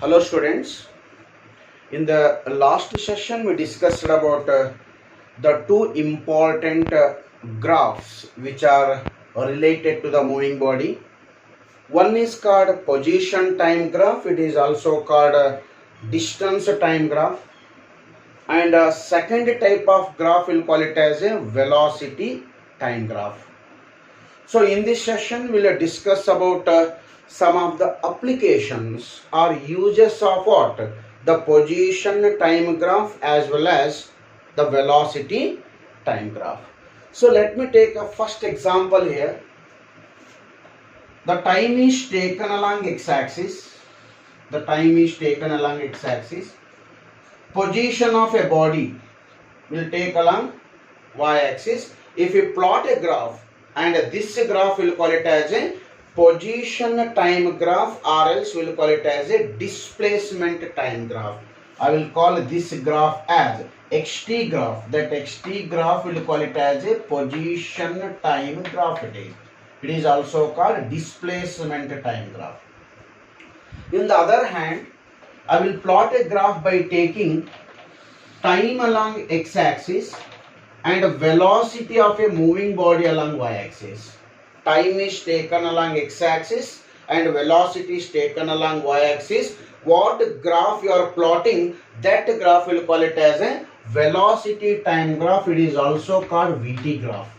Hello students. In the last session we discussed about the two important graphs which are related to the moving body. One is called position time graph. It is also called distance time graph. And second type of graph we'll call it as a velocity time graph. So in this session we'll discuss about some of the applications or uses of what? The position time graph as well as the velocity time graph. So let me take a first example here. The time is taken along x-axis. The time is taken along x-axis. Position of a body will take along y-axis. If we plot a graph, and this graph will call it as a position time graph, or else we'll call it as a displacement time graph. I will call this graph as xt graph. That xt graph will call it as a position time graph. It is also called displacement time graph. In the other hand, I will plot a graph by taking time along x-axis and velocity of a moving body along y-axis. Time is taken along x-axis and velocity is taken along y-axis. What graph you are plotting, that graph will call it as a velocity time graph. It is also called VT graph.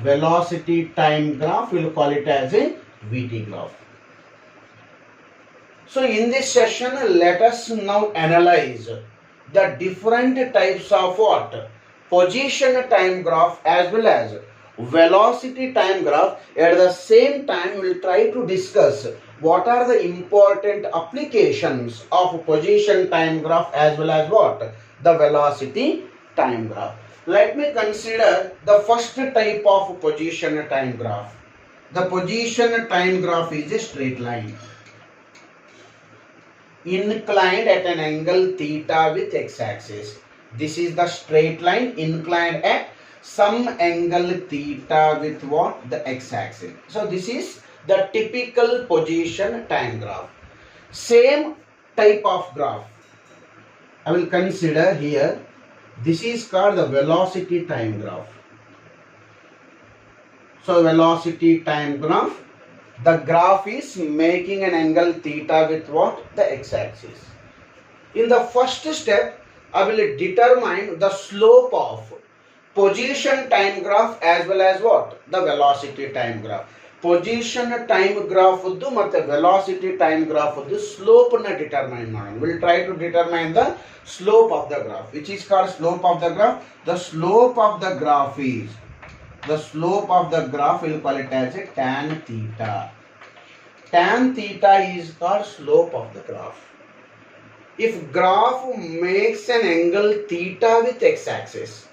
Velocity time graph will call it as a VT graph. So in this session, let us now analyze the different types of what? Position time graph as well as velocity time graph. At the same time, we will try to discuss what are the important applications of position time graph as well as what? The velocity time graph. Let me consider the first type of position time graph. The position time graph is a straight line, inclined at an angle theta with x-axis. This is the straight line inclined at some angle theta with what? The x-axis. So this is the typical position time graph. Same type of graph I will consider here. This is called the velocity time graph. So velocity time graph, the graph is making an angle theta with what? The x-axis. In the first step, I will determine the slope of position time graph as well as what? The velocity time graph. Position time graph uddu matte velocity time graph uddu slope na determine madam. We will try to determine the slope of the graph, which is called slope of the graph. The slope of the graph is, the slope of the graph will call it as a tan theta. Tan theta is called slope of the graph. If graph makes an angle theta with x-axis,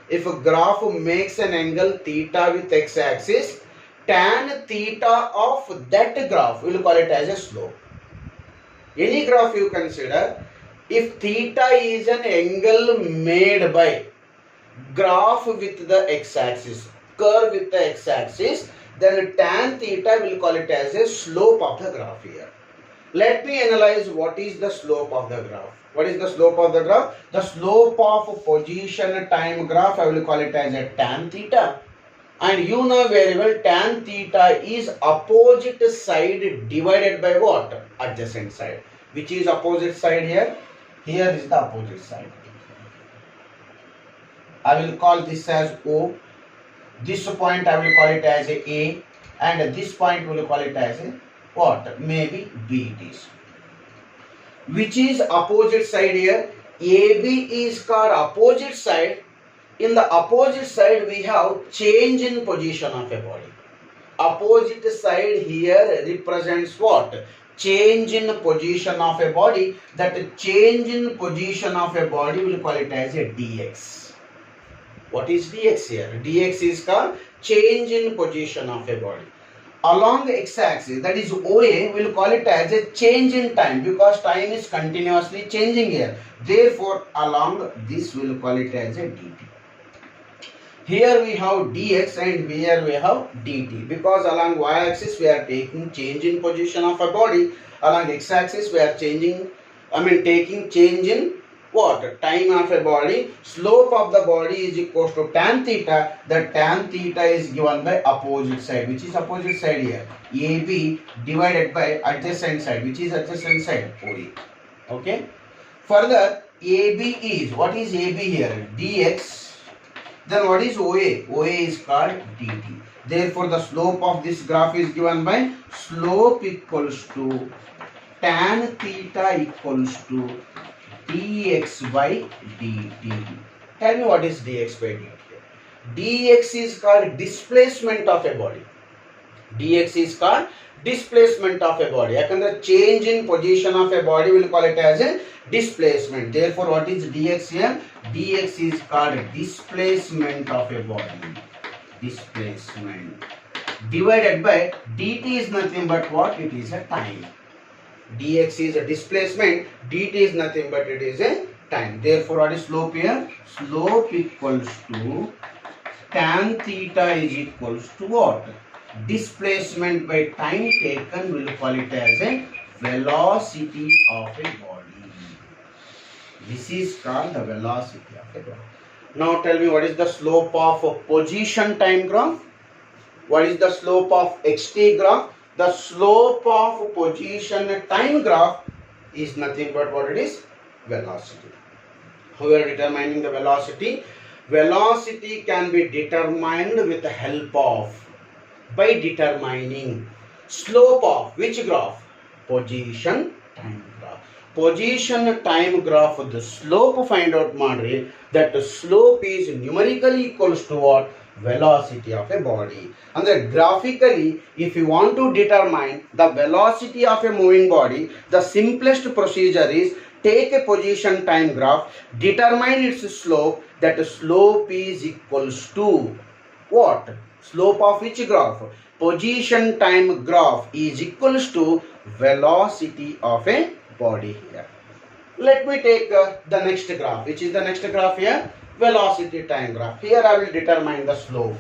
if a graph makes an angle theta with x-axis, tan theta of that graph will call it as a slope. Any graph you consider, if theta is an angle made by graph with the x-axis, curve with the x-axis, then tan theta will call it as a slope of the graph here. Let me analyze what is the slope of the graph. What is the slope of the graph? The slope of position time graph, I will call it as a tan theta. And you know very well, tan theta is opposite side divided by what? Adjacent side. Which is opposite side here? Here is the opposite side. I will call this as O. This point I will call it as A, and this point we will call it as a what? Maybe B it is. Which is opposite side here? AB is called opposite side. In the opposite side we have change in position of a body. Opposite side here represents what? Change in position of a body. That change in position of a body we will call it as a dx. What is dx here? Dx is called change in position of a body. Along x-axis, that is OA, we will call it as a change in time, because time is continuously changing here. Therefore, along this we will call it as a dt. Here we have dx and here we have dt, because along y-axis we are taking change in position of a body, along x-axis we are taking change in what? Time of a body. Slope of the body is equal to tan theta. The tan theta is given by opposite side. Which is opposite side here? AB divided by adjacent side. Which is adjacent side? OA. Okay. Further, AB is, what is AB here? Dx. Then what is OA? OA is called dt. Therefore, the slope of this graph is given by slope equals to tan theta equals to dx by dt. Tell me what is dx by dt. Dx is called displacement of a body. Dx is called displacement of a body. Yakandre change in position of a body, will call it as a displacement. Therefore, what is dx here? Dx is called displacement of a body. Displacement divided by dt is nothing but what? It is a time. Dx is a displacement, dt is nothing but it is a time. Therefore, what is slope here? Slope equals to tan theta is equals to what? Displacement by time taken, will call it as a velocity of a body. This is called the velocity of a body. Now tell me, what is the slope of a position time graph? What is the slope of xt graph? The slope of position time graph is nothing but what it is? Velocity. We are determining the velocity. Velocity can be determined with the help of, by determining slope of which graph? Position time graph. Position time graph, the slope find out madre, that the slope is numerically equals to what? Velocity of a body. And then graphically, if you want to determine the velocity of a moving body, the simplest procedure is take a position time graph, determine its slope, that slope is equals to what? Slope of which graph? Position time graph is equals to velocity of a body here. Let me take the next graph. Which is the next graph here? Velocity time graph. Here I will determine the slope.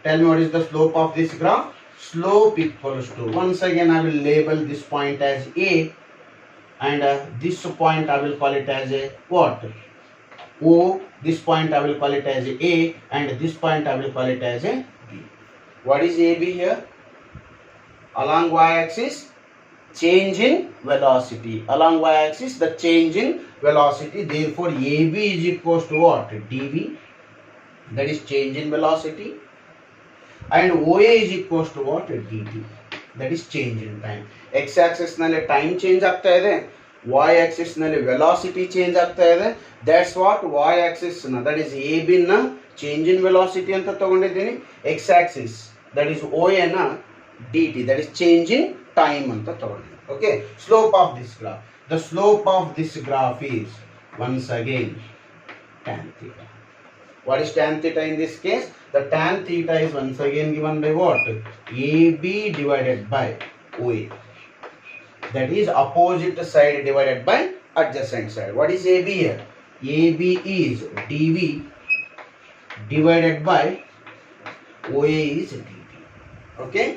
Tell me what is the slope of this graph? Slope equals to, once again I will label this point as A, and this point I will call it as a what? O. This point I will call it as A, and this point I will call it as a B. What is AB here? Along y-axis, change in velocity. Along y-axis, the change in velocity. Therefore, AB is equals to what? dV. That is change in velocity. And OA is equals to what? dt. That is change in time. X-axis nalli time change ಆಗ್ತಾ ಇದೆ. Y-axis nalli velocity change ಆಗ್ತಾ ಇದೆ. That's what y-axis na, that is AB na change in velocity anta ತಗೊಂಡಿದ್ದೀನಿ. X-axis, that is OA na dt, that is change in time anta ತಗೊಂಡಿದ್ದೀನಿ. Okay, slope of this graph. The slope of this graph is once again tan theta. What is tan theta in this case? The tan theta is once again given by what? AB divided by OA. That is opposite side divided by adjacent side. What is AB here? AB is dV divided by OA is dt. Okay,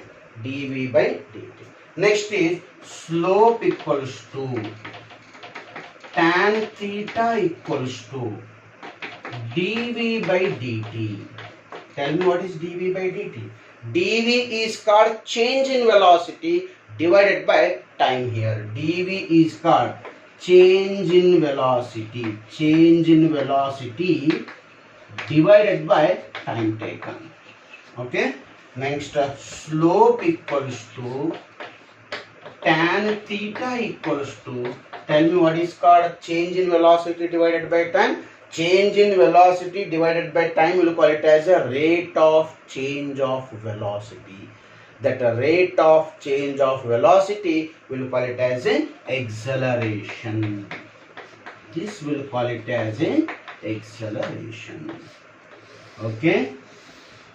dV by dt. Next is slope equals to tan theta equals to dV by dt. Tell me what is dV by dt? dV is called change in velocity divided by time here. dV is called change in velocity. Change in velocity divided by time taken. Okay. Next, slope equals to tan theta equals to, tell me what is called change in velocity divided by time? Change in velocity divided by time, we will call it as a rate of change of velocity. That rate of change of velocity, we will call it as an acceleration. This will call it as an acceleration. Okay.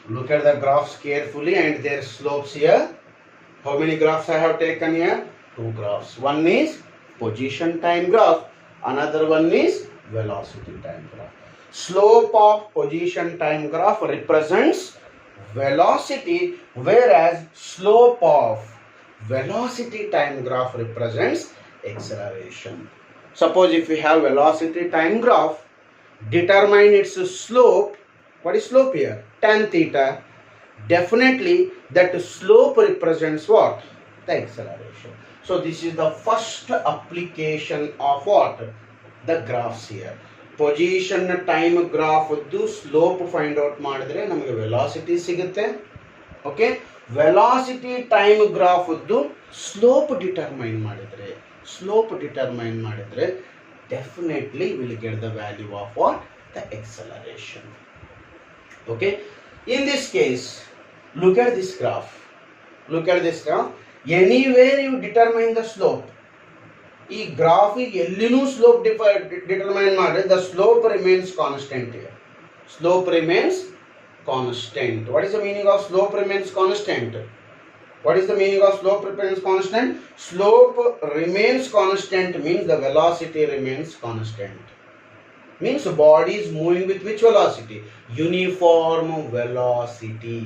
Look at the graphs carefully and their slopes here. How many graphs I have taken here? 2 graphs. One is position time graph. Another one is velocity time graph. Slope of position time graph represents velocity, whereas slope of velocity time graph represents acceleration. Suppose if we have velocity time graph, determine its slope. What is slope here? Tan theta. Definitely that slope represents what? The acceleration. So this is the first application of what? The graphs here. Position time graph slope find out ಮಾಡಿದ್ರೆ ನಮಗೆ velocity ಸಿಗುತ್ತೆ. Okay, velocity time graph slope determine ಮಾಡಿದ್ರೆ definitely will get the value of what? The acceleration. Okay, in this case, look at this graph. Anywhere you determine the slope, ಈ ಗ್ರಾಫಿಗೆ ಎಲ್ಲಿನೂ slope determine ಮಾಡಿದ್ರೆ the slope remains constant here. Slope remains constant. What is the meaning of slope remains constant? Slope remains constant means the velocity remains constant. Means body is moving with which velocity? Uniform velocity.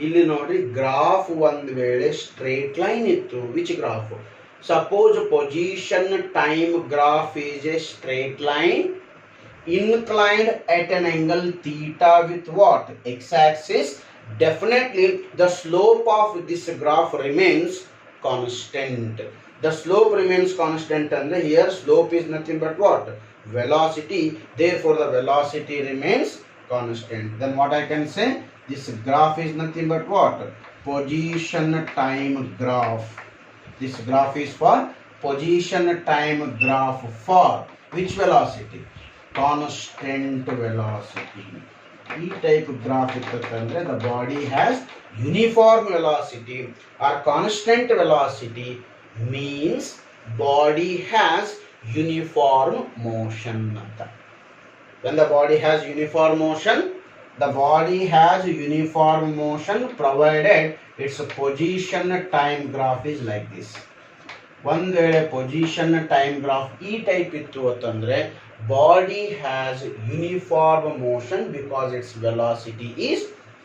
ಇಲ್ಲಿ ನೋಡಿ graph ಒಂದು ವೇಳೆ straight line ಇತ್ತು. Which graph? Suppose position time graph is a straight line inclined at an angle theta with what? X-axis. Definitely the slope of this graph remains constant. The slope remains constant and here slope is nothing but what? Velocity. Therefore the velocity remains constant. Then what I can say? This graph is nothing but what? Position time graph. This graph is for position time graph for which velocity? Constant velocity. E type graph ittandre the body has uniform velocity or constant velocity means body has uniform motion. When the body has uniform motion, provided its position time graph is like this. One ವೇಳೆ position time graph E type ಇತ್ತು ಅಂತಂದ್ರೆ body has uniform motion because its velocity is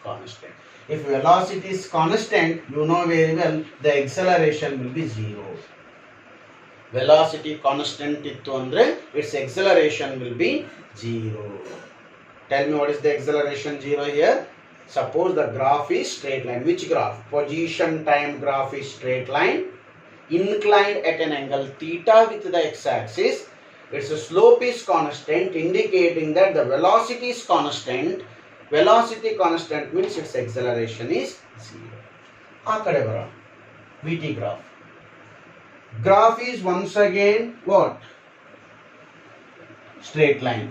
constant. If velocity is constant, you know very well the acceleration will be zero. Velocity constant ittu andre its acceleration will be zero. Tell me what is the acceleration zero here? Suppose the graph is straight line. Which graph? Position time graph is straight line inclined at an angle theta with the x-axis. Its slope is constant, indicating that the velocity is constant. Velocity constant means its acceleration is zero. ಆ ಕಡೆ ಬರೋಣ. VT graph. Graph is once again what? Straight line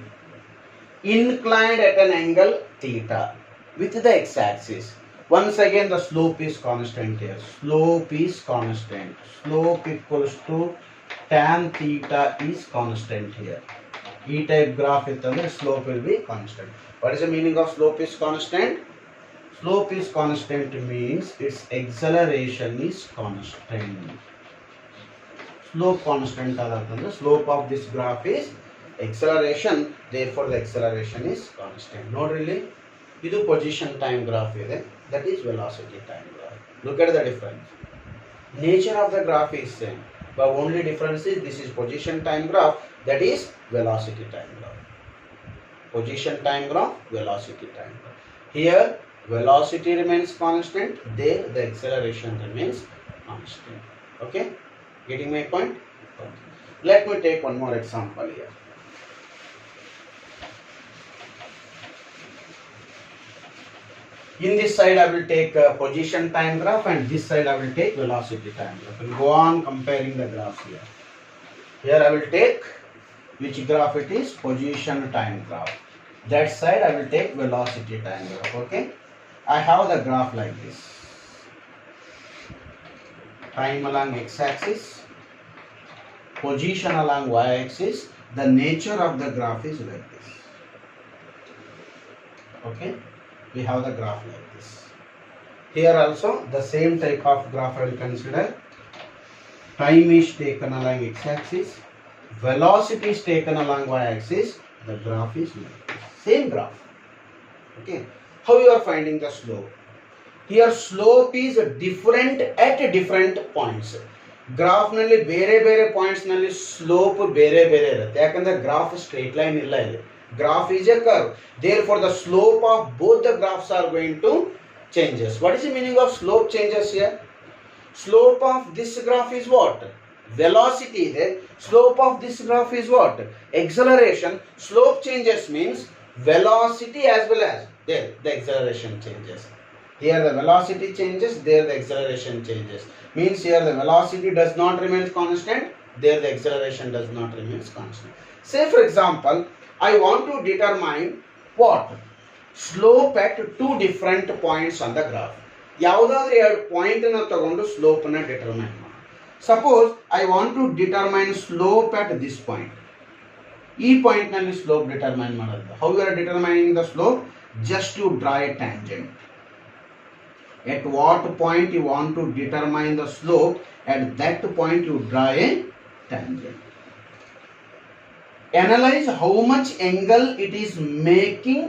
inclined at an angle theta with the x-axis. Once again the slope is constant here. Slope is constant. Slope equals to tan theta is constant here. E-type graph ittandre slope will be constant. What is the meaning of slope is constant? Slope is constant means its acceleration is constant. Slope constant adantandre slope of this graph is acceleration, therefore the acceleration is constant. Nodrilli idu position time graph ide, that is velocity time graph. Look at the difference. Nature of the graph is same, but only difference is this is position time graph, that is velocity time graph. Position time graph, velocity time graph. Here velocity remains constant, there the acceleration remains constant. Okay, getting my point? Okay. Let me take one more example here. In this side I will take position time graph and this side I will take velocity time graph. I will go on comparing the graphs here. Here I will take which graph it is? Position time graph. That side I will take velocity time graph. Okay, I have the graph like this. Time along x-axis, position along y-axis. The nature of the graph is like this. Okay, we have the graph like this. Here also the same type of graph I will consider. Time is taken along x-axis, velocity is taken along y-axis. The graph is like this. Same graph. Okay. How you are finding the slope? Here slope is different at different points. Graph ನಲ್ಲಿ ಬೇರೆ ಬೇರೆ points ನಲ್ಲಿ slope ಬೇರೆ ಬೇರೆ ಇರುತ್ತೆ, ಯಾಕಂದ್ರೆ graph straight line ಇಲ್ಲ ಇಲ್ಲಿ. Graph is A curve. Therefore the slope of both the graphs are going to changes. What is the meaning of slope changes here? Slope of this graph is what? Velocity ಇದೆ. Slope of this graph is what? Acceleration. Slope changes means velocity as well as there the acceleration changes. Here the velocity changes, there the acceleration changes. Means here the velocity does not remain constant, there the acceleration does not remain constant. Say for example, I want to determine what? Slope at two different points on the graph. ಯಾವುದಾದ್ರೂ ಎರಡು point ಅನ್ನು ತಗೊಂಡು slope ಅನ್ನು determine ಮಾಡಿ. Suppose I want to determine slope at this point. ಈ point ನಲ್ಲಿ slope determine ಮಾಡೋದು. How you are determining the slope? Just you draw a tangent. At what point you want to determine the slope, at that point you draw a tangent. Analyze how much angle it is making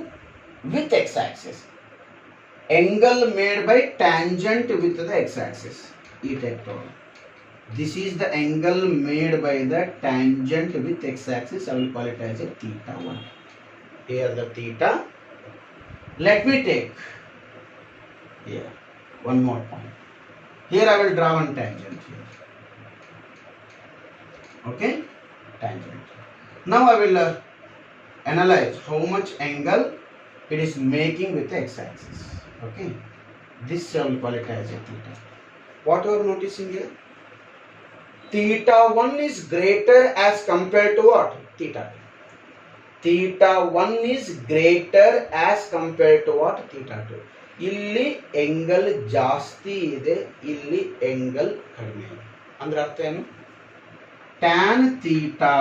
with x-axis. Angle made by tangent with the x-axis. This is the angle made by the tangent with x-axis. I will call it as a theta 1. Here the theta. Let me take here one more point. Here I will draw one tangent here. Okay, tangent. Now I will analyze how much angle it is making with the x-axis. Okay, this I will call it as a theta. What you are noticing here? Theta 1 is greater as compared to what? Theta 2. Theta 1 is greater as compared to what? Theta 2. ಇಲ್ಲಿ angle ಜಾಸ್ತಿ ಇದೆ, ಇಲ್ಲಿ angle ಕಡಿಮೆ ಇದೆ. ಅಂದ್ರೆ ಅರ್ಥ ಏನು? tan theta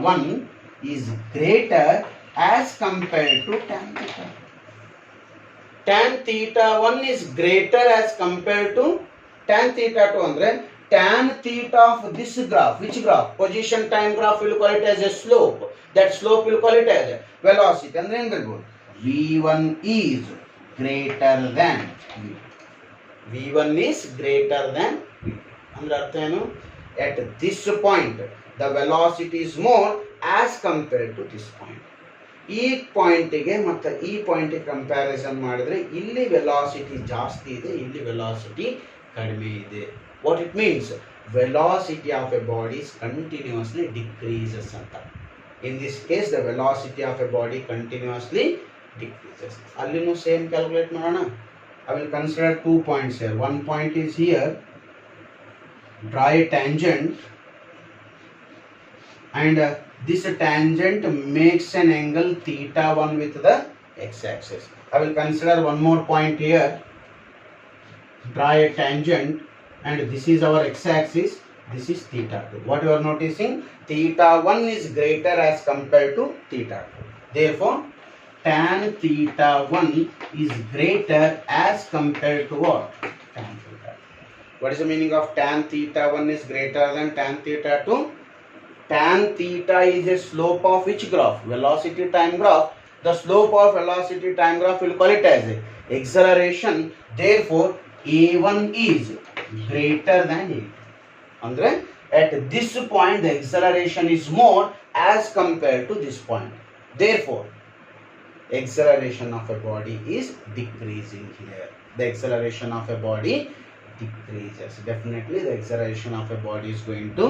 1 is greater as compared to tan theta. Tan theta 1 is greater as compared to tan theta 2 ಅಂದ್ರೆ tan theta of this graph, which graph? Position time graph, will call it as a slope. That slope will call it as a velocity. ಅಂದ್ರೆ ಏನು ಬರಬಹುದು? V1 is greater than V2. V1 is greater than V2. ಅಂದ್ರೆ ಅರ್ಥ ಏನು? At this point the velocity is more as compared to this point. ಈ ಪಾಯಿಂಟಿಗೆ ಮತ್ತು ಈ ಪಾಯಿಂಟಿಗೆ comparison ಮಾಡಿದ್ರೆ ಇಲ್ಲಿ ವೆಲಾಸಿಟಿ ಜಾಸ್ತಿ ಇದೆ, ಇಲ್ಲಿ ವೆಲಾಸಿಟಿ ಕಡಿಮೆ ಇದೆ. What it means? Velocity of a body is continuously decreases ಅಂತ. In this case the velocity of a body continuously decreases. ಅಲ್ಲಿನೂ ಸೇಮ್ ಕ್ಯಾಲ್ಕುಲೇಟ್ ಮಾಡೋಣ. I will consider 2 points here. One point is here. Draw a tangent and this tangent makes an angle theta 1 with the x-axis. I will consider one more point here. Draw a tangent and this is our x-axis, this is theta 2. What you are noticing? Theta 1 is greater as compared to theta 2. Therefore tan theta 1 is greater as compared to what? Tan theta 2. What is the meaning of tan theta 1 is greater than tan theta 2? Tan theta is a slope of which graph? Velocity time graph. The slope of velocity time graph will call it as a acceleration. Therefore a1 is greater than a2. Andre at this point the acceleration is more as compared to this point. Therefore acceleration of a body is decreasing here. The acceleration of a body decreases. Definitely the acceleration of a body is going to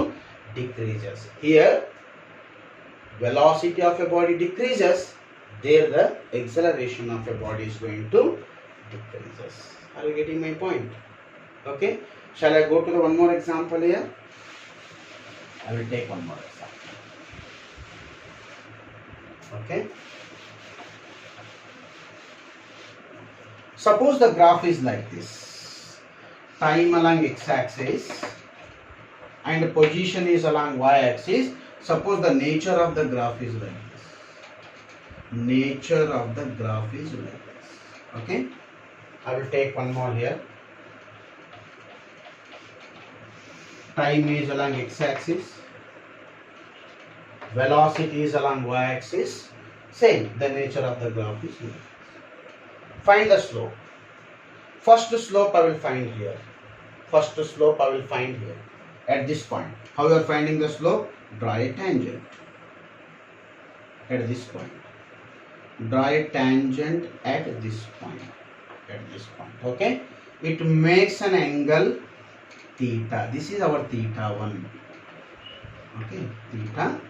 decreases. Here velocity of a body decreases, there the acceleration of a body is going to decreases. Are you getting my point? Okay, shall I go to the one more example here? I will take one more example. Okay, suppose the graph is like this. Time along x-axis and position is along y-axis. Suppose the nature of the graph is like this. Nature of the graph is like this. Okay, I will take one more here. Time is along x-axis velocity is along y-axis, same, the nature of the graph is here. Find the slope. First slope I will find here. First slope I will find here at this point. How you are finding the slope? Draw a tangent at this point. Draw a tangent at this point. At this point. Okay? It makes an angle theta. This is our theta 1. Okay? Theta.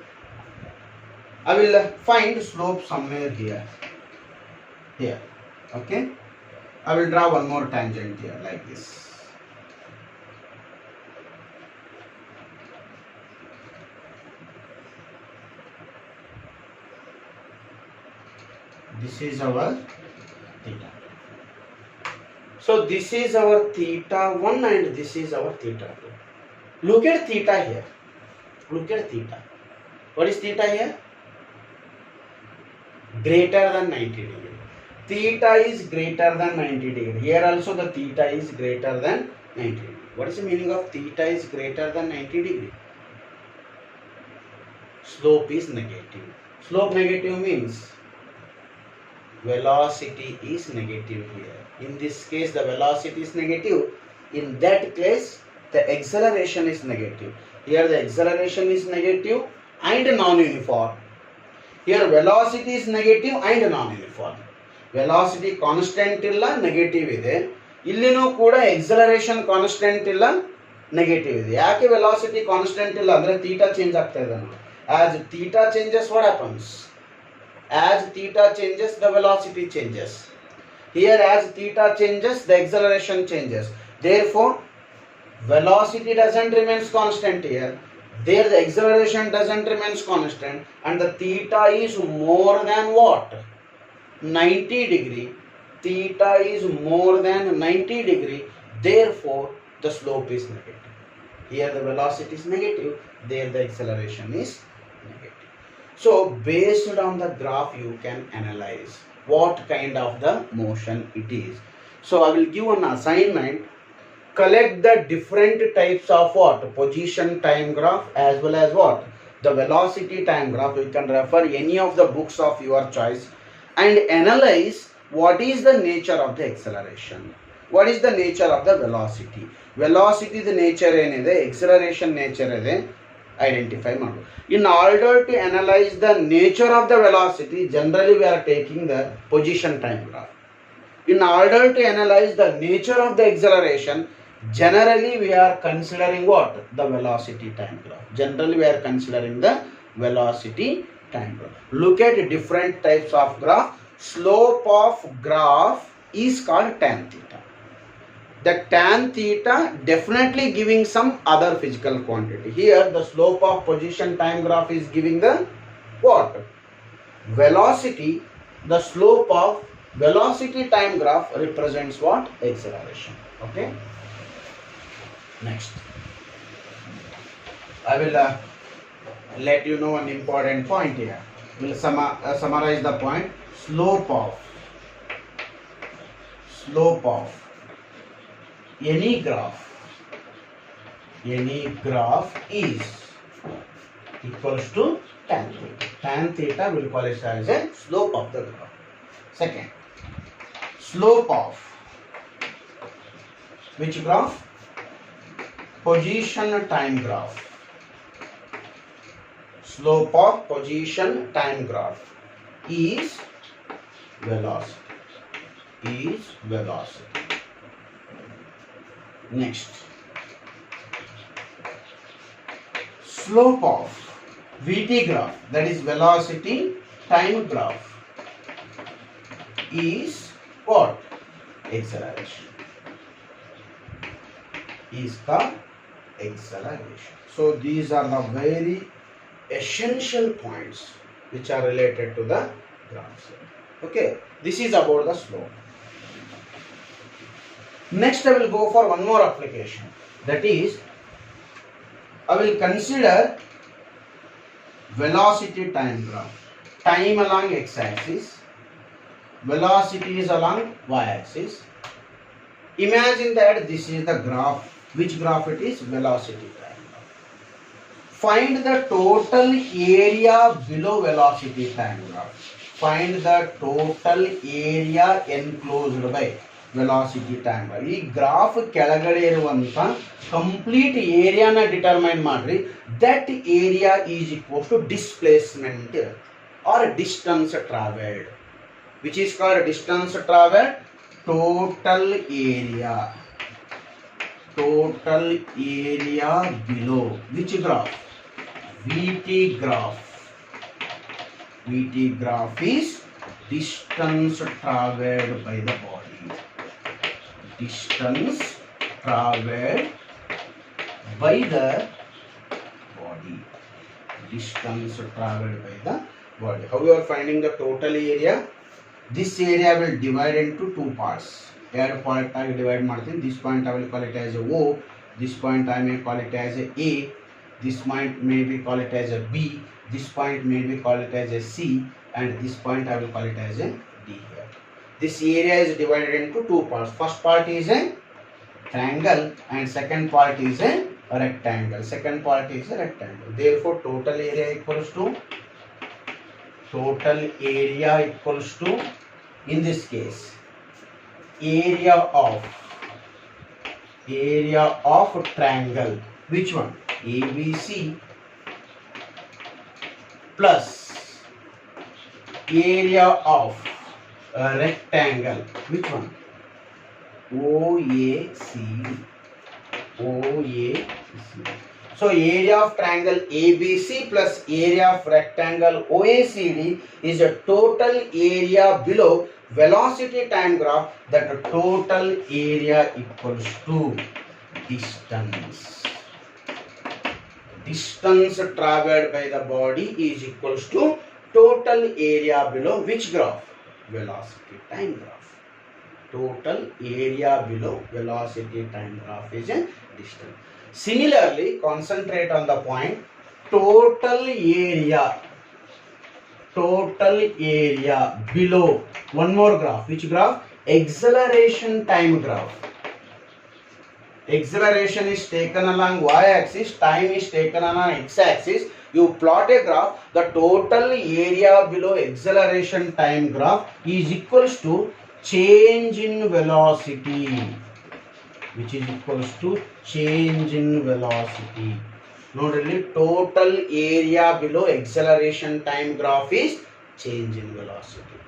I will find slope somewhere here. Here. Okay? I will draw one more tangent here like this. This is our theta. So this is our theta 1 and this is our theta 2. Look at theta here. Look at theta. What is theta here? Greater than 90 degree. Theta is greater than 90 degree. Here also the theta is greater than 90 degree. What is the meaning of theta is greater than 90 degree? Slope is negative. Slope negative means velocity is negative here. In this case the velocity is negative. In that case the acceleration is negative. Here the acceleration is negative and non-uniform. Here velocity is negative and non-uniform. Velocity constant illa negative ide. Illinu kuda acceleration constant illa negative ide. Yake velocity constant illa andre theta change ಆಗ್ತದೆ ನೋಡಿ. As theta changes, what happens? As theta changes, the velocity changes. Here as theta changes, the acceleration changes. Therefore, velocity doesn't remain constant here. There the acceleration doesn't remain constant and the theta is more than what? 90 degree. Theta is more than 90 degree. Therefore, the slope is negative. Here the velocity is negative. There the acceleration is negative. So based on the graph you can analyze what kind of the motion it is. So I will give an assignment. Collect the different types of what? Position time graph as well as what? The velocity time graph. You can refer any of the books of your choice and analyze what is the nature of the acceleration. What is the nature of the velocity? Velocity the nature enide, acceleration nature ede. Identify maadu. In order to analyze the nature of the velocity, generally we are taking the position time graph. In order to analyze the nature of the acceleration, generally we are considering what? The velocity time graph. Generally we are considering the velocity time graph. Look at different types of graph. Slope of graph is called tan theta. The tan theta definitely giving some other physical quantity. Here the slope of position time graph is giving the what? Velocity. The slope of velocity time graph represents what? Acceleration. Okay. Next. I will let you know an important point here. We'll summarize the point. Slope of any graph is equals to tan theta. Tan theta will call it as a slope of the graph. Second, slope of which graph? Position time graph. Slope of position time graph is velocity. Next, slope of VT graph, that is velocity time graph, is what? Acceleration. Is the acceleration. So these are the very essential points which are related to the graphs. Okay, this is about the slope. Next I will go for one more application. That is, I will consider velocity time graph. Time along x-axis, velocity is along y-axis. Imagine that this is the graph. Which graph it is? Velocity time graph. Find the total area below velocity time graph. Find the total area enclosed by velocity time graph. ಈ graph ಕೆಳಗಡೆ ಇರುವಂತ complete ಏರಿಯಾನ determine ಮಾಡ್ರಿ. That area is equals to displacement or distance travelled, which is called distance travelled. Total area below which graph? VT graph. VT graph is distance traveled by the body. Distance traveled by the body. Distance traveled by the body. How you are finding the total area? This area will divide into two parts. ಎರಡು point ಆಗಿ divide ಮಾಡ್ತೀನಿ. This point I will call it as A O, this point I may call it as A A, this point may be call it as a B, this point may be call it as a C, and this point I will call it as a D here. This area is divided into two parts. First part is a triangle and second part is a rectangle. Second part is a rectangle. Therefore total area equals to in this case area of triangle, which one? ABC plus area of rectangle, which one? OACD. So area of triangle ABC plus area of rectangle OACD is a total area below velocity time graph. That total area equals to distance traveled by the body is equals to total area below which graph? Velocity time graph. Total area below velocity time graph is a distance. Similarly, concentrate on the point total area below one more graph. Which graph? Acceleration time graph. Acceleration is taken along y-axis, time is taken along x-axis. You plot a graph. The total area below acceleration time graph is equals to change in velocity, which is equals to change in velocity. Notice total area below acceleration time graph is change in velocity.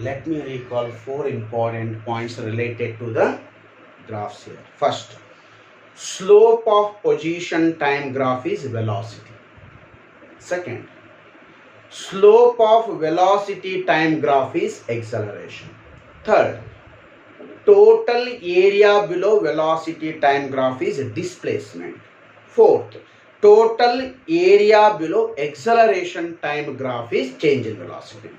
Let me recall four important points related to the graphs here. First, slope of position time graph is velocity. Second, slope of velocity time graph is acceleration. Third, total area below velocity time graph is displacement. Fourth, total area below acceleration time graph is change in velocity.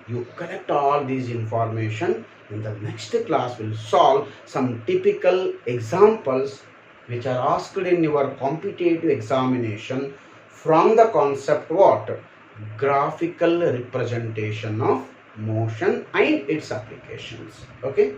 You collect all these information. In the next class, we'll solve some typical examples which are asked in your competitive examination from the concept what? Graphical representation of motion and its applications. Okay.